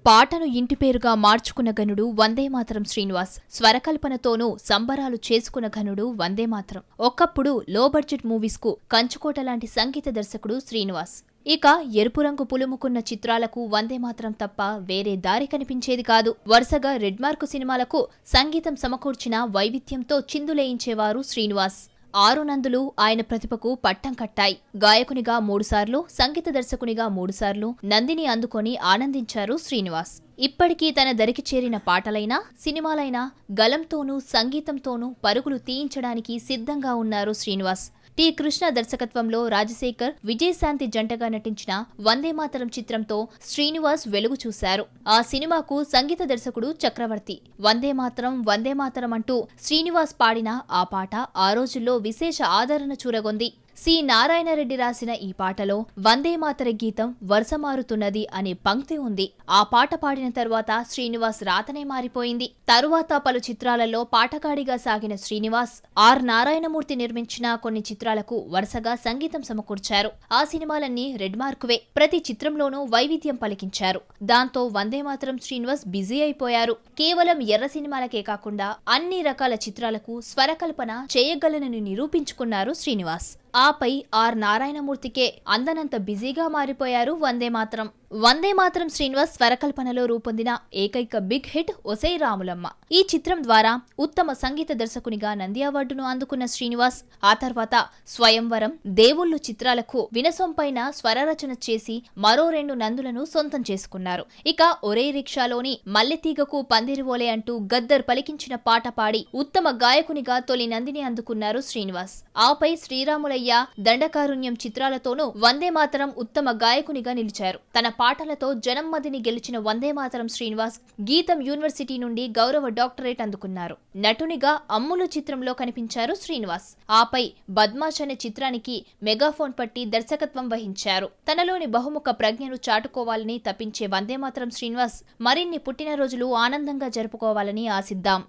పాటను ఇంటి పేరుగా మార్చుకున్న ఘనుడు వందేమాతరం శ్రీనివాస్. స్వరకల్పనతోనూ సంబరాలు చేసుకున్న ఘనుడు వందేమాతరం. ఒకప్పుడు లో బడ్జెట్ మూవీస్ కు కంచుకోట లాంటి సంగీత దర్శకుడు శ్రీనివాస్. ఇక ఎరుపు రంగు పులుముకున్న చిత్రాలకు వందేమాతరం తప్ప వేరే దారి కనిపించేది కాదు. వరుసగా రెడ్ మార్కు సినిమాలకు సంగీతం సమకూర్చిన వైవిధ్యంతో చిందులేయించేవారు శ్రీనివాస్. 6 నందులు ఆయన ప్రతిభకు పట్టం కట్టాయి. గాయకునిగా 3 సార్లు, సంగీత దర్శకునిగా 3 సార్లు నందిని అందుకొని ఆనందించారు శ్రీనివాస్. ఇప్పటికీ తన దరికి చేరిన పాటలైనా, సినిమాలైనా గలంతోనూ సంగీతంతోనూ పరుగులు తీయించడానికి సిద్ధంగా ఉన్నారు శ్రీనివాస్. టి. కృష్ణ దర్శకత్వంలో రాజశేఖర్, విజయశాంతి జంటగా నటించిన వందేమాతరం చిత్రంతో శ్రీనివాస్ వెలుగు చూశారు. ఆ సినిమాకు సంగీత దర్శకుడు చక్రవర్తి. వందేమాతరం వందేమాతరం అంటూ శ్రీనివాస్ పాడిన ఆ పాట ఆ రోజుల్లో విశేష ఆదరణ చూరగొంది. సి. నారాయణరెడ్డి రాసిన ఈ పాటలో వందేమాతర గీతం వరుస మారుతున్నది అనే పంక్తి ఉంది. ఆ పాట పాడిన తరువాత శ్రీనివాస్ రాతనే మారిపోయింది. తరువాత పలు చిత్రాలలో పాటగాడిగా సాగిన శ్రీనివాస్ ఆర్. నారాయణమూర్తి నిర్మించిన కొన్ని చిత్రాలకు వరుసగా సంగీతం సమకూర్చారు. ఆ సినిమాలన్నీ రెడ్ మార్కువే. ప్రతి చిత్రంలోనూ వైవిధ్యం పలికించారు. దాంతో వందేమాతరం శ్రీనివాస్ బిజీ అయిపోయారు. కేవలం ఎర్ర సినిమాలకే కాకుండా అన్ని రకాల చిత్రాలకు స్వరకల్పన చేయగలనని నిరూపించుకున్నారు శ్రీనివాస్. ఆపై ఆర్. నారాయణమూర్తికే అందనంత బిజీగా మారిపోయారు వందేమాతరం. వందేమాతరం శ్రీనివాస్ స్వరకల్పనలో రూపొందిన ఏకైక బిగ్ హిట్ ఒసై రాములమ్మ. ఈ చిత్రం ద్వారా ఉత్తమ సంగీత దర్శకునిగా నంది అవార్డును అందుకున్న శ్రీనివాస్ ఆ తర్వాత స్వయంవరం, దేవుళ్ళు చిత్రాలకు వినసొంపైన స్వరరచన చేసి మరో 2 నందులను సొంతం చేసుకున్నారు. ఇక ఒరే రిక్షాలోని మల్లెతీగకు పందిరివోలే అంటూ గద్దర్ పలికించిన పాట పాడి ఉత్తమ గాయకునిగా తొలి నందిని అందుకున్నారు శ్రీనివాస్. ఆపై శ్రీరాములయ్య, దండకారుణ్యం చిత్రాలతోనూ వందేమాతరం ఉత్తమ గాయకునిగా నిలిచారు. తన పాటలతో జనం మదిని గెలిచిన వందేమాతరం శ్రీనివాస్ గీతం యూనివర్సిటీ నుండి గౌరవ డాక్టరేట్ అందుకున్నారు. నటునిగా అమ్ములు చిత్రంలో కనిపించారు శ్రీనివాస్. ఆపై బద్మాష్ అనే చిత్రానికి మెగాఫోన్ పట్టి దర్శకత్వం వహించారు. తనలోని బహుముఖ ప్రజ్ఞను చాటుకోవాలని తప్పించే వందేమాతరం శ్రీనివాస్ మరిన్ని పుట్టినరోజులు ఆనందంగా జరుపుకోవాలని ఆశిద్దాం.